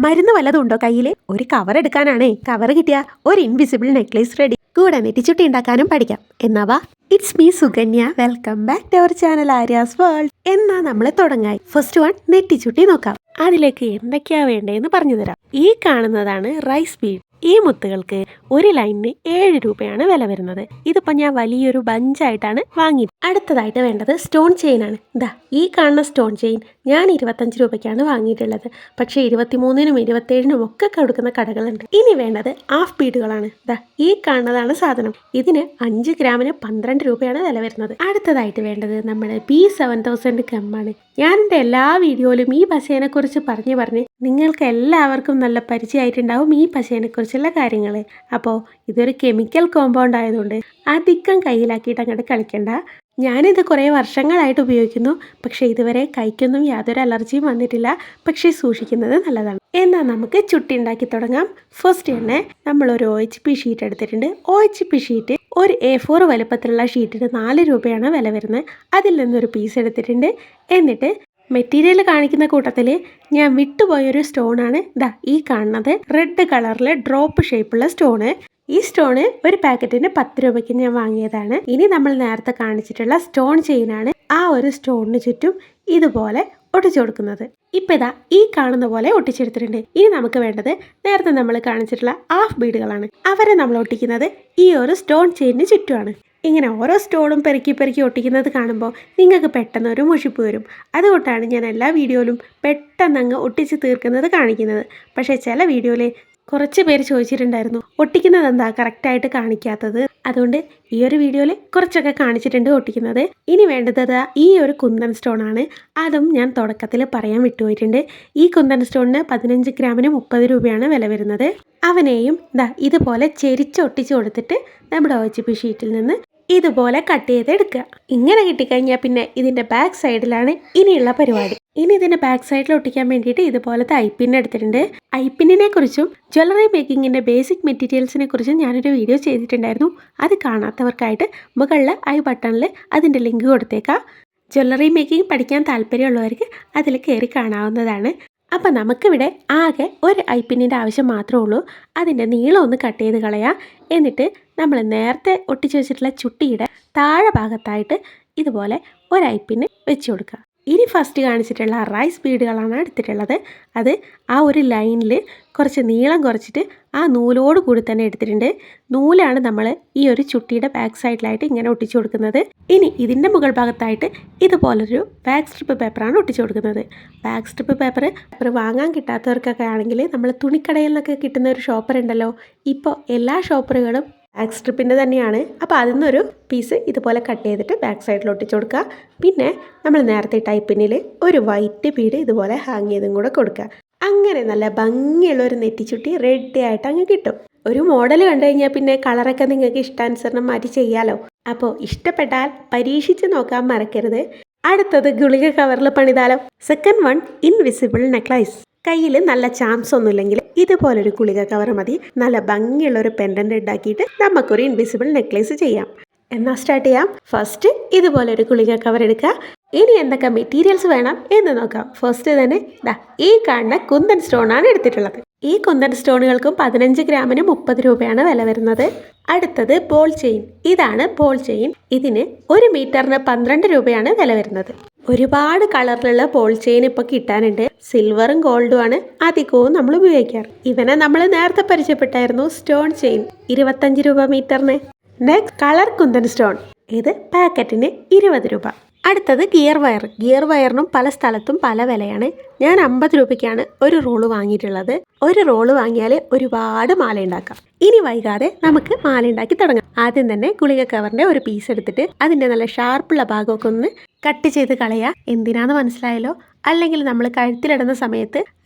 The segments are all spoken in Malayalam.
മരുന്ന് വല്ലതും ഉണ്ടോ കയ്യിൽ? ഒരു കവർ എടുക്കാനാണേ. കവർ കിട്ടിയ ഒരു ഇൻവിസിബിൾ നെക്ലേസ് റെഡി. കൂടെ നെറ്റിച്ചുട്ടി ഉണ്ടാക്കാനും പഠിക്കാം. എന്നാവാ? It's me Sukanya. Welcome back to our channel Arya's world. എന്നാ നമ്മൾ തുടങ്ങായി. ഫസ്റ്റ് വൺ നെറ്റിച്ചുട്ടി നോക്കാം. അതിലേക്ക് എന്തൊക്കെയാ വേണ്ടതെന്ന് പറഞ്ഞു തരാം. ഈ കാണുന്നതാണ് റൈസ് ബീഡ്. ഈ മുത്തുകൾക്ക് ഒരു ലൈനിന് 7 രൂപയാണ് വില വരുന്നത്. ഇതിപ്പോൾ ഞാൻ വലിയൊരു ബഞ്ചായിട്ടാണ് വാങ്ങിയത്. അടുത്തതായിട്ട് വേണ്ടത് സ്റ്റോൺ ചെയിൻ ആണ്. ഇതാ ഈ കാണുന്ന സ്റ്റോൺ ചെയിൻ ഞാൻ 25 രൂപയ്ക്കാണ് വാങ്ങിയിട്ടുള്ളത്. പക്ഷേ 23-നും 27-നും ഒക്കെ കൊടുക്കുന്ന കടകളുണ്ട്. ഇനി വേണ്ടത് ഹാഫ് ബീഡുകളാണ്. ഇതാ ഈ കാണുന്നതാണ് സാധനം. ഇതിന് 5 ഗ്രാമിന് 12 രൂപയാണ് വില വരുന്നത്. അടുത്തതായിട്ട് വേണ്ടത് നമ്മുടെ B7000 ഗമ്മാണ്. ഞാൻ എൻ്റെ എല്ലാ വീഡിയോയിലും ഈ പശേനെ കുറിച്ച് പറഞ്ഞ് നിങ്ങൾക്ക് എല്ലാവർക്കും നല്ല പരിചയമായിട്ടുണ്ടാവും ഈ പശേനെ കുറിച്ചുള്ള കാര്യങ്ങൾ. അപ്പോൾ ഇതൊരു കെമിക്കൽ കോമ്പൗണ്ട് ആയതുകൊണ്ട് അധികം കയ്യിലാക്കിയിട്ട് അങ്ങോട്ട് കളിക്കണ്ട. ഞാനിത് കുറേ വർഷങ്ങളായിട്ട് ഉപയോഗിക്കുന്നു. പക്ഷേ ഇതുവരെ കൈക്കൊന്നും യാതൊരു അലർജിയും വന്നിട്ടില്ല. പക്ഷേ സൂക്ഷിക്കുന്നത് നല്ലതാണ്. എന്നാൽ നമുക്ക് ചുട്ടി ഉണ്ടാക്കി തുടങ്ങാം. ഫസ്റ്റ് തന്നെ നമ്മളൊരു OHP ഷീറ്റ് എടുത്തിട്ടുണ്ട്. OHP ഷീറ്റ് ഒരു A4 വലുപ്പത്തിലുള്ള ഷീറ്റിന് 4 രൂപയാണ് വില വരുന്നത്. അതിൽ നിന്നൊരു പീസ് എടുത്തിട്ടുണ്ട്. എന്നിട്ട് മെറ്റീരിയൽ കാണിക്കുന്ന കൂട്ടത്തിൽ ഞാൻ വിട്ടുപോയൊരു സ്റ്റോണാണ് ദാ ഈ കാണുന്നത്. റെഡ് കളറിൽ ഡ്രോപ്പ് ഷേപ്പുള്ള സ്റ്റോണ്. ഈ സ്റ്റോണ് ഒരു പാക്കറ്റിന് 10 രൂപയ്ക്ക് ഞാൻ വാങ്ങിയതാണ്. ഇനി നമ്മൾ നേരത്തെ കാണിച്ചിട്ടുള്ള സ്റ്റോൺ ചെയിനാണ് ആ ഒരു സ്റ്റോണിന് ചുറ്റും ഇതുപോലെ ഒട്ടിച്ചു കൊടുക്കുന്നത്. ഇപ്പം ഇതാ ഈ കാണുന്ന പോലെ ഒട്ടിച്ചെടുത്തിട്ടുണ്ട്. ഇനി നമുക്ക് വേണ്ടത് നേരത്തെ നമ്മൾ കാണിച്ചിട്ടുള്ള ഹാഫ് ബീഡുകളാണ്. അവരെ നമ്മൾ ഒട്ടിക്കുന്നത് ഈ ഒരു സ്റ്റോൺ ചെയിനിന് ചുറ്റുമാണ്. ഇങ്ങനെ ഓരോ സ്റ്റോണും പെറുക്കി ഒട്ടിക്കുന്നത് കാണുമ്പോൾ നിങ്ങൾക്ക് പെട്ടെന്ന് ഒരു മുഷിപ്പ് വരും. അതുകൊണ്ടാണ് ഞാൻ എല്ലാ വീഡിയോയിലും പെട്ടെന്ന് അങ്ങ് ഒട്ടിച്ച് തീർക്കുന്നത് കാണിക്കുന്നത്. പക്ഷേ ചില വീഡിയോയിൽ കുറച്ച് പേര് ചോദിച്ചിട്ടുണ്ടായിരുന്നു ഒട്ടിക്കുന്നത് എന്താ കറക്റ്റായിട്ട് കാണിക്കാത്തത്. അതുകൊണ്ട് ഈ ഒരു വീഡിയോയിൽ കുറച്ചൊക്കെ കാണിച്ചിട്ടുണ്ട് ഒട്ടിക്കുന്നത്. ഇനി വേണ്ടത് ഈ ഒരു കുന്തൻ സ്റ്റോണാണ്. അതും ഞാൻ തുടക്കത്തിൽ പറയാൻ വിട്ടുപോയിട്ടുണ്ട്. ഈ കുന്തൻ സ്റ്റോണിന് 15 ഗ്രാമിന് 30 രൂപയാണ് വില വരുന്നത്. അവനെയും ദാ ഇതുപോലെ ചെരിച്ചൊട്ടിച്ച് കൊടുത്തിട്ട് നമ്മുടെ OHP ഷീറ്റിൽ നിന്ന് ഇതുപോലെ കട്ട് ചെയ്തെടുക്കുക. ഇങ്ങനെ കിട്ടിക്കഴിഞ്ഞാൽ പിന്നെ ഇതിൻ്റെ ബാക്ക് സൈഡിലാണ് ഇനിയുള്ള പരിപാടി. ഇനി ഇതിൻ്റെ ബാക്ക് സൈഡിൽ ഒട്ടിക്കാൻ വേണ്ടിയിട്ട് ഇതുപോലത്തെ ഐപ്പിൻ എടുത്തിട്ടുണ്ട്. ഐപ്പിന്നിനെ കുറിച്ചും ജ്വല്ലറി മേക്കിങ്ങിൻ്റെ ബേസിക് മെറ്റീരിയൽസിനെ കുറിച്ചും ഞാനൊരു വീഡിയോ ചെയ്തിട്ടുണ്ടായിരുന്നു. അത് കാണാത്തവർക്കായിട്ട് മുകളിൽ ഐ ബട്ടണിൽ അതിൻ്റെ ലിങ്ക് കൊടുത്തേക്കാം. ജ്വല്ലറി മേക്കിംഗ് പഠിക്കാൻ താല്പര്യമുള്ളവർക്ക് അതിൽ കയറി കാണാവുന്നതാണ്. അപ്പം നമുക്കിവിടെ ആകെ ഒരു ഐപ്പിന്നിൻ്റെ ആവശ്യം മാത്രമേ ഉള്ളൂ. അതിൻ്റെ നീളം ഒന്ന് കട്ട് ചെയ്ത് കളയാം. എന്നിട്ട് നമ്മൾ നേരത്തെ ഒട്ടിച്ച് വെച്ചിട്ടുള്ള ചുട്ടിയുടെ താഴെ ഭാഗത്തായിട്ട് ഇതുപോലെ ഒരു ഐപ്പിന്ന് വെച്ച് കൊടുക്കുക. ഇനി ഫസ്റ്റ് കാണിച്ചിട്ടുള്ള റൈസ് ബീഡുകളാണ് എടുത്തിട്ടുള്ളത്. അത് ആ ഒരു ലൈനിൽ കുറച്ച് നീളം കുറച്ചിട്ട് ആ നൂലോട് കൂടി തന്നെ എടുത്തിട്ടുണ്ട്. നൂലാണ് നമ്മൾ ഈ ഒരു ചുട്ടിയുടെ ബാക്ക് സൈഡിലായിട്ട് ഇങ്ങനെ ഒട്ടിച്ചു കൊടുക്കുന്നത്. ഇനി ഇതിൻ്റെ മുകൾ ഭാഗത്തായിട്ട് ഇതുപോലൊരു ബാക്ക് സ്ട്രിപ്പ് പേപ്പറാണ് ഒട്ടിച്ചു കൊടുക്കുന്നത്. ബാക്ക് സ്ട്രിപ്പ് പേപ്പർ വാങ്ങാൻ കിട്ടാത്തവർക്കൊക്കെ ആണെങ്കിൽ നമ്മൾ തുണിക്കടയിൽ നിന്നൊക്കെ കിട്ടുന്ന ഒരു ഷോപ്പർ ഉണ്ടല്ലോ. ഇപ്പോൾ എല്ലാ ഷോപ്പറുകളും ബാക്ക് സ്ട്രിപ്പിൻ്റെ തന്നെയാണ്. അപ്പോൾ അതിൽ നിന്നൊരു പീസ് ഇതുപോലെ കട്ട് ചെയ്തിട്ട് ബാക്ക് സൈഡിൽ ഒട്ടിച്ചു കൊടുക്കുക. പിന്നെ നമ്മൾ നേരത്തെ ടൈപ്പിനിൽ ഒരു വൈറ്റ് ബീഡ് ഇതുപോലെ ഹാങ് ചെയ്തും കൂടെ കൊടുക്കുക. അങ്ങനെ നല്ല ഭംഗിയുള്ള ഒരു നെറ്റിച്ചുട്ടി റെഡി ആയിട്ട് അങ്ങ് കിട്ടും. ഒരു മോഡൽ കണ്ടു കഴിഞ്ഞാൽ പിന്നെ കളറൊക്കെ നിങ്ങൾക്ക് ഇഷ്ടാനുസരണം മാറ്റി ചെയ്യാലോ. അപ്പോൾ ഇഷ്ടപ്പെട്ടാൽ പരീക്ഷിച്ച് നോക്കാൻ മറക്കരുത്. അടുത്തത് ഗുളിക കവറിൽ പണിതാലോ. Second one invisible necklace. കയ്യിൽ നല്ല ചാംസ് ഒന്നുമില്ലെങ്കിൽ ഇതുപോലൊരു ഗുളിക കവർ മതി. നല്ല ഭംഗിയുള്ള ഒരു പെൻഡന്റ് ഉണ്ടാക്കിയിട്ട് നമുക്കൊരു ഇൻവിസിബിൾ നെക്ലേസ് ചെയ്യാം. എന്നാൽ സ്റ്റാർട്ട് ചെയ്യാം. ഫസ്റ്റ് ഇതുപോലൊരു ഗുളിക കവർ എടുക്കുക. ഇനി എന്തൊക്കെ മെറ്റീരിയൽസ് വേണം എന്ന് നോക്കാം. ഫസ്റ്റ് തന്നെ ദാ ഈ കാണുന്ന കുന്തൻ സ്റ്റോണാണ് എടുത്തിട്ടുള്ളത്. ഈ കുന്തൻ സ്റ്റോണുകൾക്കും 15 ഗ്രാമിന് 30 രൂപയാണ് വില വരുന്നത്. അടുത്തത് ബോൾ ചെയിൻ. ഇതാണ് ബോൾ ചെയിൻ. ഇതിന് 1 മീറ്ററിന് 12 രൂപയാണ് വില വരുന്നത്. ഒരുപാട് കളറിലുള്ള ബോൾ ചെയിൻ ഇപ്പോൾ കിട്ടാനുണ്ട്. സിൽവറും ഗോൾഡുമാണ് അധികവും നമ്മൾ ഉപയോഗിക്കാറ്. ഇവനെ നമ്മൾ നേരത്തെ പരിചയപ്പെട്ടായിരുന്നു. സ്റ്റോൺ ചെയിൻ 25 രൂപ മീറ്ററിന്. Next colour kundan stone. ഇത് പാക്കറ്റിന് 20 രൂപ. അടുത്തത് ഗിയർ വയർ. ഗിയർ വയറിനും പല സ്ഥലത്തും പല വിലയാണ്. ഞാൻ 50 രൂപയ്ക്കാണ് ഒരു റോള് വാങ്ങിയിട്ടുള്ളത്. ഒരു റോള് വാങ്ങിയാൽ ഒരുപാട് മാല ഉണ്ടാക്കാം. ഇനി വൈകാതെ നമുക്ക് മാല ഉണ്ടാക്കി തുടങ്ങാം. ആദ്യം തന്നെ ഗുളിക കവറിൻ്റെ ഒരു പീസ് എടുത്തിട്ട് അതിൻ്റെ നല്ല ഷാർപ്പുള്ള ഭാഗമൊക്കെ ഒന്ന് കട്ട് ചെയ്ത് കളയാം. എന്തിനാന്ന് മനസ്സിലായല്ലോ. അല്ലെങ്കിൽ നമ്മൾ കഴുത്തിലിടുന്ന സമയത്ത്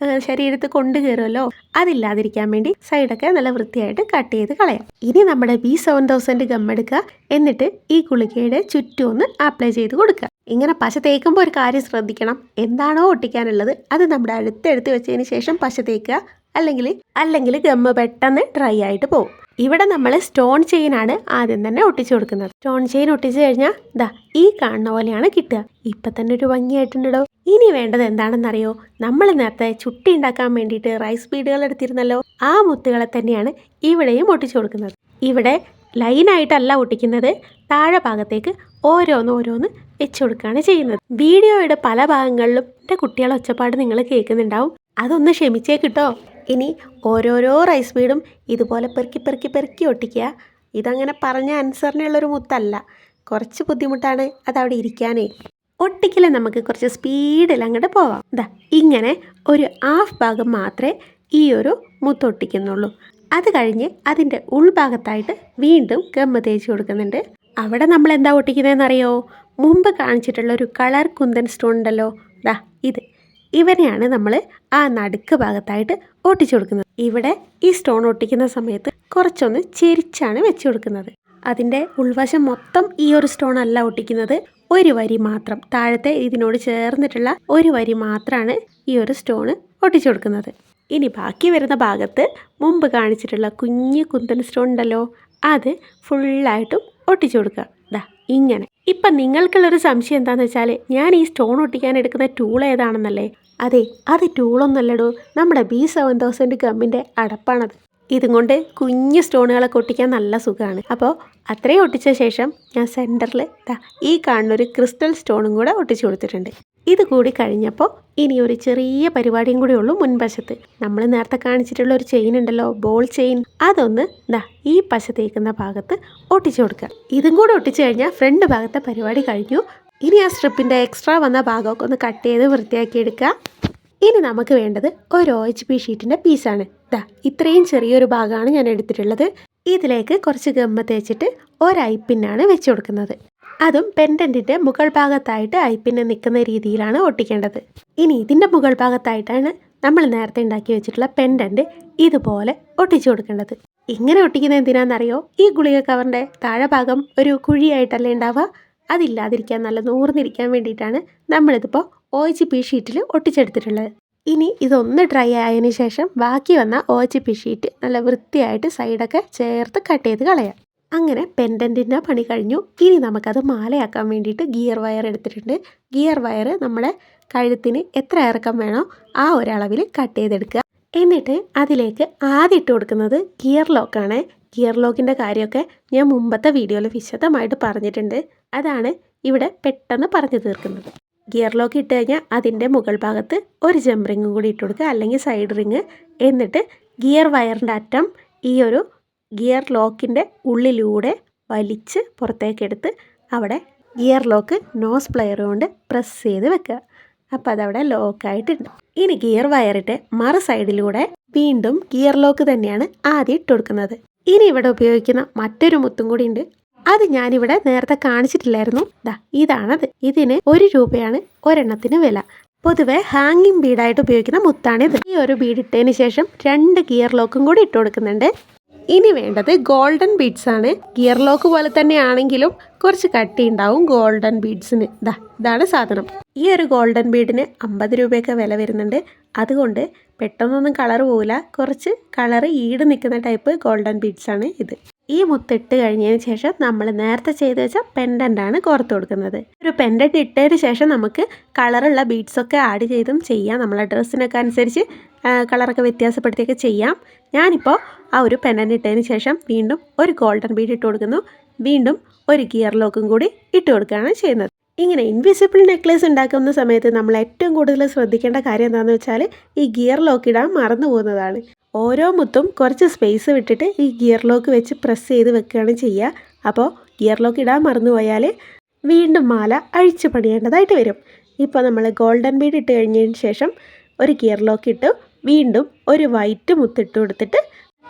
ശരീരത്ത് കൊണ്ടു കയറുമല്ലോ. അതില്ലാതിരിക്കാൻ വേണ്ടി സൈഡൊക്കെ നല്ല വൃത്തിയായിട്ട് കട്ട് ചെയ്ത് കളയാം. ഇനി നമ്മുടെ B7000 ഗം എടുക്കുക. എന്നിട്ട് ഈ ഗുളികയുടെ ചുറ്റും ഒന്ന് അപ്ലൈ ചെയ്ത് കൊടുക്കുക. ഇങ്ങനെ പശ തേക്കുമ്പോൾ ഒരു കാര്യം ശ്രദ്ധിക്കണം. എന്താണോ ഒട്ടിക്കാനുള്ളത് അത് നമ്മുടെ അടുത്തെടുത്ത് വെച്ചതിന് ശേഷം പശ തേക്കുക. അല്ലെങ്കിൽ ഗമ്മ് പെട്ടെന്ന് ഡ്രൈ ആയിട്ട് പോകും. ഇവിടെ നമ്മൾ സ്റ്റോൺ ചെയിനാണ് ആദ്യം തന്നെ ഒട്ടിച്ചു കൊടുക്കുന്നത്. സ്റ്റോൺ ചെയിൻ ഒട്ടിച്ചു കഴിഞ്ഞാൽ ദാ ഈ കാണുന്ന പോലെയാണ് കിട്ടുക. ഇപ്പം തന്നെ ഒരു ഭംഗിയായിട്ടുണ്ടോ. ഇനി വേണ്ടത് എന്താണെന്നറിയോ, നമ്മൾ നേരത്തെ ചുട്ടി ഉണ്ടാക്കാൻ വേണ്ടിയിട്ട് റൈസ് ബീഡുകൾ എടുത്തിരുന്നല്ലോ, ആ മുത്തുകളെ തന്നെയാണ് ഇവിടെയും ഒട്ടിച്ചു കൊടുക്കുന്നത്. ഇവിടെ ലൈനായിട്ടല്ല ഒട്ടിക്കുന്നത്, താഴെ ഭാഗത്തേക്ക് ഓരോന്ന് വെച്ച് കൊടുക്കുകയാണ് ചെയ്യുന്നത്. വീഡിയോയുടെ പല ഭാഗങ്ങളിലും എൻ്റെ കുട്ടികളെ ഒച്ചപ്പാട് നിങ്ങൾ കേൾക്കുന്നുണ്ടാവും, അതൊന്ന് ക്ഷമിച്ചേ കിട്ടോ. ഇനി ഓരോരോ റൈസ് ബീഡും ഇതുപോലെ പെറുക്കി ഒട്ടിക്കുക. ഇതങ്ങനെ പറഞ്ഞ അനുസരണയുള്ളൊരു മുത്തല്ല, കുറച്ച് ബുദ്ധിമുട്ടാണ് അതവിടെ ഇരിക്കാനേ. ഒട്ടിക്കൽ നമുക്ക് കുറച്ച് സ്പീഡിൽ അങ്ങോട്ട് പോവാം. ഇങ്ങനെ ഒരു ഹാഫ് ഭാഗം മാത്രമേ ഈ ഒരു മുത്തൊട്ടിക്കുന്നുള്ളൂ. അത് കഴിഞ്ഞ് അതിൻ്റെ ഉൾഭാഗത്തായിട്ട് വീണ്ടും ഗമ്മ തേച്ച് കൊടുക്കുന്നുണ്ട്. അവിടെ നമ്മൾ എന്താ ഒട്ടിക്കുന്നതെന്നറിയോ, മുമ്പ് കാണിച്ചിട്ടുള്ള ഒരു കളർ കുന്തൻ സ്റ്റോൺ ഉണ്ടല്ലോ, ഇവനെയാണ് നമ്മൾ ആ നടുക്ക് ഭാഗത്തായിട്ട് ഒട്ടിച്ചു കൊടുക്കുന്നത്. ഇവിടെ ഈ സ്റ്റോൺ ഒട്ടിക്കുന്ന സമയത്ത് കുറച്ചൊന്ന് ചെരിച്ചാണ് വെച്ച് കൊടുക്കുന്നത്. അതിൻ്റെ ഉൾവശം മൊത്തം ഈ ഒരു സ്റ്റോൺ അല്ല ഒട്ടിക്കുന്നത്, ഒരു വരി മാത്രം, താഴത്തെ ഇതിനോട് ചേർന്നിട്ടുള്ള ഒരു വരി മാത്രമാണ് ഈ ഒരു സ്റ്റോൺ ഒട്ടിച്ചു കൊടുക്കുന്നത്. ഇനി ബാക്കി വരുന്ന ഭാഗത്ത് മുമ്പ് കാണിച്ചിട്ടുള്ള കുഞ്ഞ് കുന്തൻ സ്റ്റോൺ ഉണ്ടല്ലോ, അത് ഫുള്ളായിട്ടും ഒട്ടിച്ചു കൊടുക്കുക. ഇങ്ങനെ. ഇപ്പം നിങ്ങൾക്കുള്ളൊരു സംശയം എന്താണെന്ന് വെച്ചാൽ, ഞാൻ ഈ സ്റ്റോൺ ഒട്ടിക്കാൻ എടുക്കുന്ന ടൂൾ ഏതാണെന്നല്ലേ? അതെ, അത് ടൂളൊന്നുമല്ലടോ, നമ്മുടെ B7000 ഗമ്മിൻ്റെ അടപ്പാണത്. ഇതും കൊണ്ട് കുഞ്ഞ് സ്റ്റോണുകളൊക്കെ ഒട്ടിക്കാൻ നല്ല സുഖമാണ്. അപ്പോൾ അത്രയും ഒട്ടിച്ച ശേഷം ഞാൻ സെൻറ്ററിൽ ഈ കാണുന്നൊരു ക്രിസ്റ്റൽ സ്റ്റോണും കൂടെ ഒട്ടിച്ചു കൊടുത്തിട്ടുണ്ട്. ഇത് കൂടി കഴിഞ്ഞപ്പോൾ ഇനി ഒരു ചെറിയ പരിപാടിയും കൂടി ഉള്ളൂ മുൻവശത്ത്. നമ്മൾ നേരത്തെ കാണിച്ചിട്ടുള്ള ഒരു ചെയിൻ ഉണ്ടല്ലോ, ബോൾ ചെയിൻ, അതൊന്ന് ഈ പശ തേക്കുന്ന ഭാഗത്ത് ഒട്ടിച്ചു കൊടുക്കുക. ഇതും കൂടെ ഒട്ടിച്ചു കഴിഞ്ഞാൽ ഫ്രണ്ട് ഭാഗത്തെ പരിപാടി കഴിഞ്ഞു. ഇനി ആ സ്ട്രിപ്പിൻ്റെ എക്സ്ട്രാ വന്ന ഭാഗമൊക്കെ ഒന്ന് കട്ട് ചെയ്ത് വൃത്തിയാക്കി എടുക്കുക. ഇനി നമുക്ക് വേണ്ടത് ഒരു OHP ഷീറ്റിൻ്റെ പീസാണ്. ഇത്രയും ചെറിയൊരു ഭാഗമാണ് ഞാൻ എടുത്തിട്ടുള്ളത്. ഇതിലേക്ക് കുറച്ച് ഗമ്മ തേച്ചിട്ട് ഒരു ഐപ്പിന്നാണ് വെച്ച് കൊടുക്കുന്നത്. അതും പെൻഡൻറ്റിൻ്റെ മുകൾ ഭാഗത്തായിട്ട് ഐപ്പിന്നെ നിൽക്കുന്ന രീതിയിലാണ് ഒട്ടിക്കേണ്ടത്. ഇനി ഇതിൻ്റെ മുകൾ ഭാഗത്തായിട്ടാണ് നമ്മൾ നേരത്തെ ഉണ്ടാക്കി വെച്ചിട്ടുള്ള പെൻഡൻറ്റ് ഇതുപോലെ ഒട്ടിച്ചു കൊടുക്കേണ്ടത്. ഇങ്ങനെ ഒട്ടിക്കുന്നത് എന്തിനാണെന്നറിയോ, ഈ ഗുളിക കവറിൻ്റെ താഴെ ഭാഗം ഒരു കുഴിയായിട്ടല്ലേ ഉണ്ടാവുക, അതില്ലാതിരിക്കാൻ നല്ല നൂർന്നിരിക്കാൻ വേണ്ടിയിട്ടാണ് നമ്മളിതിപ്പോൾ OHP ഷീറ്റിൽ ഒട്ടിച്ചെടുത്തിട്ടുള്ളത്. ഇനി ഇതൊന്ന് ഡ്രൈ ആയതിന് ശേഷം ബാക്കി വന്ന OHP ഷീറ്റ് നല്ല വൃത്തിയായിട്ട് സൈഡൊക്കെ ചേർത്ത് കട്ട് ചെയ്ത് കളയാം. അങ്ങനെ പെൻഡൻറ്റിൻ്റെ പണി കഴിഞ്ഞു. ഇനി നമുക്കത് മാലയാക്കാൻ വേണ്ടിയിട്ട് ഗിയർ വയർ എടുത്തിട്ടുണ്ട്. ഗിയർ വയർ നമ്മുടെ കഴുത്തിന് എത്ര ഇറക്കം വേണോ ആ ഒരളവിൽ കട്ട് ചെയ്തെടുക്കുക. എന്നിട്ട് അതിലേക്ക് ആദ്യം ഇട്ട് കൊടുക്കുന്നത് ഗിയർ ലോക്കാണ്. ഗിയർ ലോക്കിൻ്റെ കാര്യമൊക്കെ ഞാൻ മുമ്പത്തെ വീഡിയോയിൽ വിശദമായിട്ട് പറഞ്ഞിട്ടുണ്ട്, അതാണ് ഇവിടെ പെട്ടെന്ന് പറഞ്ഞു തീർക്കുന്നത്. ഗിയർ ലോക്ക് ഇട്ട് കഴിഞ്ഞാൽ അതിൻ്റെ മുകൾ ഭാഗത്ത് ഒരു ജംപ് റിങ്ങും കൂടി ഇട്ട് കൊടുക്കുക, അല്ലെങ്കിൽ സൈഡ് റിങ്. എന്നിട്ട് ഗിയർ വയറിൻ്റെ അറ്റം ഈ ഒരു ഗിയർ ലോക്കിൻ്റെ ഉള്ളിലൂടെ വലിച്ച് പുറത്തേക്കെടുത്ത് അവിടെ ഗിയർ ലോക്ക് നോസ് പ്ലെയർ കൊണ്ട് പ്രസ് ചെയ്ത് വെക്കുക. അപ്പോൾ അതവിടെ ലോക്കായിട്ടുണ്ട്. ഇനി ഗിയർ വയറിട്ട് മറു സൈഡിലൂടെ വീണ്ടും ഗിയർ ലോക്ക് തന്നെയാണ് ആദ്യം ഇട്ട് കൊടുക്കുന്നത്. ഇനി ഇവിടെ ഉപയോഗിക്കുന്ന മറ്റൊരു മുത്തും കൂടി ഉണ്ട്, അത് ഞാനിവിടെ നേരത്തെ കാണിച്ചിട്ടില്ലായിരുന്നു. ഇതാണത്. ഇതിന് 1 രൂപയാണ് ഒരെണ്ണത്തിന് വില. പൊതുവെ ഹാങ്ങിങ് ബീഡായിട്ട് ഉപയോഗിക്കുന്ന മുത്താണിത്. ഈ ഒരു ബീഡ് ഇട്ടതിന് ശേഷം 2 ഗിയർ ലോക്കും കൂടി ഇട്ട് കൊടുക്കുന്നുണ്ട്. ഇനി വേണ്ടത് ഗോൾഡൻ ബീഡ്സ് ആണ്. ഗിയർ ലോക്ക് പോലെ തന്നെ ആണെങ്കിലും കുറച്ച് കട്ടി ഉണ്ടാവും ഗോൾഡൻ ബീഡ്സിന്. ഇതാണ് സാധനം. ഈ ഒരു ഗോൾഡൻ ബീഡിന് 50 രൂപയൊക്കെ വില വരുന്നുണ്ട്. അതുകൊണ്ട് പെട്ടെന്നൊന്നും കളർ പോവില്ല, കുറച്ച് കളർ ഈട് നിൽക്കുന്ന ടൈപ്പ് ഗോൾഡൻ ബീഡ്സ് ആണ് ഇത്. ഈ മുത്തിട്ട് കഴിഞ്ഞതിന് ശേഷം നമ്മൾ നേരത്തെ ചെയ്ത് വെച്ച പെൻഡൻ്റാണ് കോർത്ത് കൊടുക്കുന്നത്. ഒരു പെൻഡൻറ്റ് ഇട്ടതിന് ശേഷം നമുക്ക് കളറുള്ള ബീഡ്സൊക്കെ ആഡ് ചെയ്തും ചെയ്യാം. നമ്മളെ ഡ്രസ്സിനൊക്കെ അനുസരിച്ച് കളറൊക്കെ വ്യത്യാസപ്പെടുത്തിയൊക്കെ ചെയ്യാം. ഞാനിപ്പോൾ ആ ഒരു പെൻഡൻറ്റ് ഇട്ടതിന് ശേഷം വീണ്ടും ഒരു ഗോൾഡൻ ബീഡ് ഇട്ട് കൊടുക്കുന്നു, വീണ്ടും ഒരു ഗിയർ ലോക്കും കൂടി ഇട്ട് കൊടുക്കുകയാണ് ചെയ്യുന്നത്. ഇങ്ങനെ ഇൻവിസിബിൾ നെക്ലേസ് ഉണ്ടാക്കുന്ന സമയത്ത് നമ്മൾ ഏറ്റവും കൂടുതൽ ശ്രദ്ധിക്കേണ്ട കാര്യം എന്താണെന്ന് വെച്ചാൽ ഈ ഗിയർ ലോക്ക് ഇടാൻ മറന്നു പോകുന്നതാണ്. ഓരോ മുത്തും കുറച്ച് സ്പേസ് വിട്ടിട്ട് ഈ ഗിയർ ലോക്ക് വെച്ച് പ്രസ് ചെയ്ത് വെക്കുകയാണ് ചെയ്യുക. അപ്പോൾ ഗിയർ ലോക്ക് ഇടാൻ മറന്നു പോയാൽ വീണ്ടും മാല അഴിച്ചു പണിയേണ്ടതായിട്ട് വരും. ഇപ്പോൾ നമ്മൾ ഗോൾഡൻ ബീഡ് ഇട്ട് കഴിഞ്ഞതിന് ശേഷം ഒരു ഗിയർ ലോക്ക് ഇട്ടു, വീണ്ടും ഒരു വൈറ്റ് മുത്തിട്ട് കൊടുത്തിട്ട്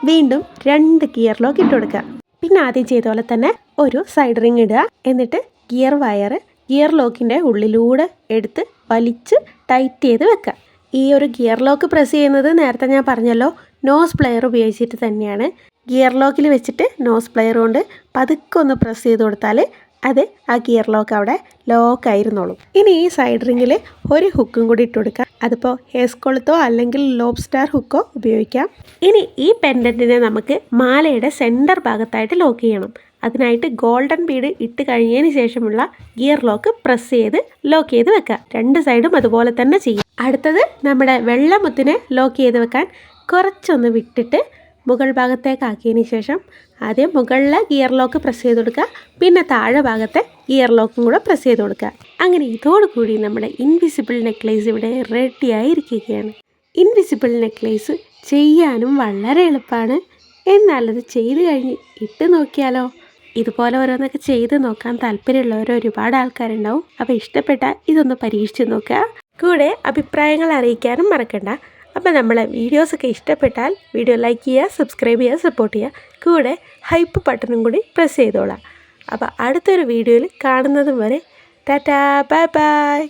വീണ്ടും 2 ഗിയർ ലോക്ക് ഇട്ട് കൊടുക്കുക. പിന്നെ ആദ്യം ചെയ്ത പോലെ തന്നെ ഒരു സൈഡ് റിങ് ഇടുക. എന്നിട്ട് ഗിയർ വയർ ഗിയർ ലോക്കിൻ്റെ ഉള്ളിലൂടെ എടുത്ത് വലിച്ച് ടൈറ്റ് ചെയ്ത് വെക്കുക. ഈ ഒരു ഗിയർ ലോക്ക് പ്രസ് ചെയ്യുന്നത് നേരത്തെ ഞാൻ പറഞ്ഞല്ലോ, നോസ് പ്ലെയർ ഉപയോഗിച്ചിട്ട് തന്നെയാണ്. ഗിയർ ലോക്കിൽ വെച്ചിട്ട് നോസ് പ്ലെയർ കൊണ്ട് പതുക്കെ ഒന്ന് പ്രസ് ചെയ്ത് കൊടുത്താൽ അത് ആ ഗിയർ ലോക്ക് അവിടെ ലോക്കായിരുന്നോളും. ഇനി ഈ സൈഡ് റിങ്ങിൽ ഒരു ഹുക്കും കൂടി ഇട്ട് കൊടുക്കാം. അതിപ്പോൾ ഹേസ് കൊളുത്തോ അല്ലെങ്കിൽ ലോബ്സ്റ്റാർ ഹുക്കോ ഉപയോഗിക്കാം. ഇനി ഈ പെൻഡൻറ്റിനെ നമുക്ക് മാലയുടെ സെൻറ്റർ ഭാഗത്തായിട്ട് ലോക്ക് ചെയ്യണം. അതിനായിട്ട് ഗോൾഡൻ ബീഡ് ഇട്ട് കഴിഞ്ഞതിന് ശേഷമുള്ള ഗിയർ ലോക്ക് പ്രസ് ചെയ്ത് ലോക്ക് ചെയ്ത് വെക്കുക. രണ്ട് സൈഡും അതുപോലെ തന്നെ ചെയ്യും. അടുത്തത് നമ്മുടെ വെള്ളമുത്തിനെ ലോക്ക് ചെയ്ത് വെക്കാൻ കുറച്ചൊന്ന് വിട്ടിട്ട് മുകൾ ഭാഗത്തേക്ക് ആക്കിയതിന് ശേഷം ആദ്യം മുകളിലെ ഗിയർ ലോക്ക് പ്രസ് ചെയ്ത് കൊടുക്കുക, പിന്നെ താഴെ ഭാഗത്തെ ഗിയർ ലോക്കും കൂടെ പ്രസ് ചെയ്ത് കൊടുക്കുക. അങ്ങനെ ഇതോടുകൂടി നമ്മുടെ ഇൻവിസിബിൾ നെക്ലേസ് ഇവിടെ റെഡി ആയിരിക്കുകയാണ്. ഇൻവിസിബിൾ നെക്ലേസ് ചെയ്യാനും വളരെ എളുപ്പമാണ്. എന്നാലത് ചെയ്ത് കഴിഞ്ഞ് ഇട്ട് നോക്കിയാലോ? ഇതുപോലെ ഓരോന്നൊക്കെ ചെയ്ത് നോക്കാൻ താല്പര്യമുള്ളവർ ഒരുപാട് ആൾക്കാരുണ്ടാവും. അപ്പോൾ ഇഷ്ടപ്പെട്ടാൽ ഇതൊന്ന് പരീക്ഷിച്ച് നോക്കുക. കൂടെ അഭിപ്രായങ്ങൾ അറിയിക്കാനും മറക്കണ്ട. അപ്പോൾ നമ്മളെ വീഡിയോസൊക്കെ ഇഷ്ടപ്പെട്ടാൽ വീഡിയോ ലൈക്ക് ചെയ്യുക, സബ്സ്ക്രൈബ് ചെയ്യുക, സപ്പോർട്ട് ചെയ്യുക. കൂടെ ഹൈപ്പ് ബട്ടണും കൂടി പ്രസ് ചെയ്തോളാം. അപ്പോൾ അടുത്തൊരു വീഡിയോയിൽ കാണുന്നതും വരെ ടാറ്റാ, ബൈ ബൈ.